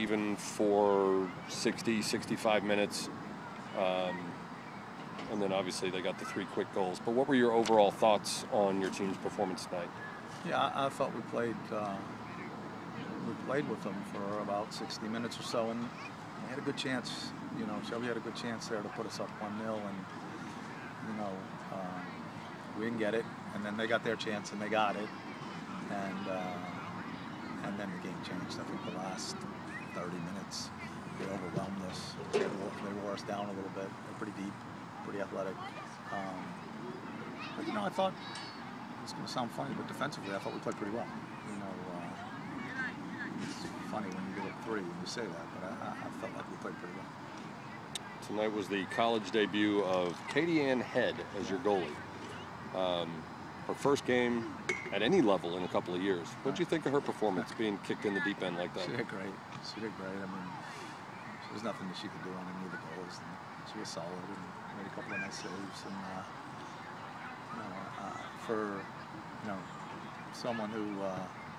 even for 60, 65 minutes. And then obviously they got the 3 quick goals. But what were your overall thoughts on your team's performance tonight? Yeah, I thought we played with them for about 60 minutes or so, and we had a good chance. You know, Shelby had a good chance there to put us up 1-0, and you know, we didn't get it. And then they got their chance, and they got it. And then the game changed. I think the last 30 minutes, they overwhelmed us. They wore us down a little bit. They're pretty deep, pretty athletic. But you know, I thought, it's going to sound funny, but defensively, I thought we played pretty well. You know, it's funny when you get up 3 when you say that, but I felt like we played pretty well. Tonight was the college debut of Katie Ann Head as your goalie. Her first game at any level in a couple of years. What did you think of her performance, being kicked in the deep end like that? She did great. She did great. I mean, there was nothing that she could do on any of the goals. And she was solid and made a couple of nice saves. And you know, for someone who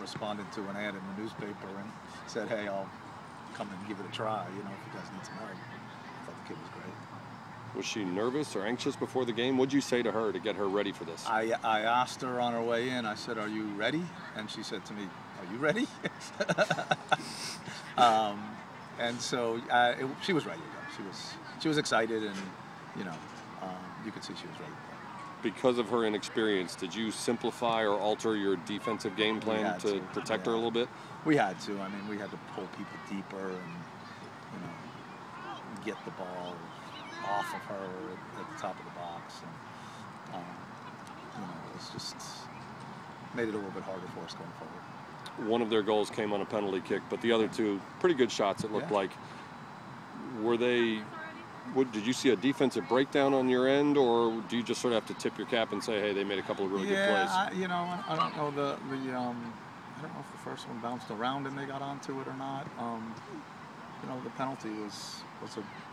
responded to an ad in the newspaper and said, "Hey, I'll come and give it a try. You know, if you guys need some help." I thought the kid was great. Was she nervous or anxious before the game? What did you say to her to get her ready for this? I asked her on her way in, I said, "Are you ready?" And she said to me, "Are you ready?" And so she was ready to go. She was excited, and you know, you could see she was ready to go. Because of her inexperience, did you simplify or alter your defensive game plan to protect her a little bit? We had to. I mean, we had to pull people deeper and, you know, get the ball off of her at the top of the box, and you know, it's just made it a little bit harder for us going forward. One of their goals came on a penalty kick, but the other 2 pretty good shots. It looked like. Were they? Did you see a defensive breakdown on your end, or do you just sort of have to tip your cap and say, "Hey, they made a couple of really good plays"? Yeah, you know, I don't know I don't know if the first one bounced around and they got onto it or not. You know, the penalty was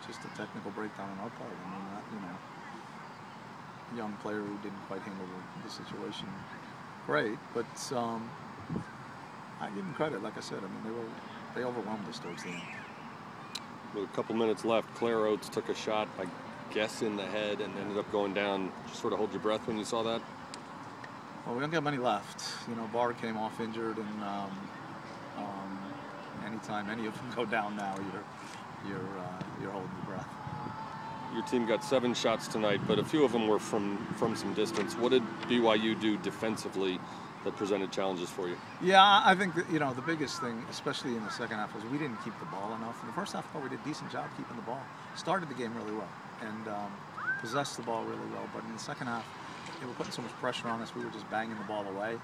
just a technical breakdown on our part. I mean, you know, a young player who didn't quite handle the situation great, but I give them credit. Like I said, I mean, they overwhelmed us towards the end. With a couple minutes left, Claire Oates took a shot, I guess, in the head and ended up going down. Just sort of hold your breath when you saw that? Well, we don't got many left. You know, Barr came off injured, and anytime any of them go down now, you're holding your breath. Your team got 7 shots tonight, but a few of them were from some distance. What did BYU do defensively that presented challenges for you? Yeah, I think that, you know, the biggest thing, especially in the second half, was we didn't keep the ball enough. In the first half, I thought we did a decent job keeping the ball. Started the game really well and possessed the ball really well, but in the second half, they were putting so much pressure on us. We were just banging the ball away,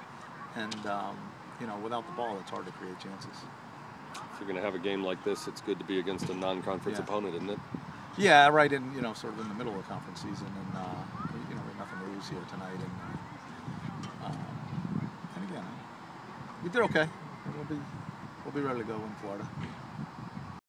and you know, without the ball, it's hard to create chances. If you're going to have a game like this, it's good to be against a non-conference opponent, isn't it? Yeah, right. In, you know, sort of in the middle of conference season, and you know, we have nothing to lose here tonight, and again, we did okay. We'll be ready to go in Florida.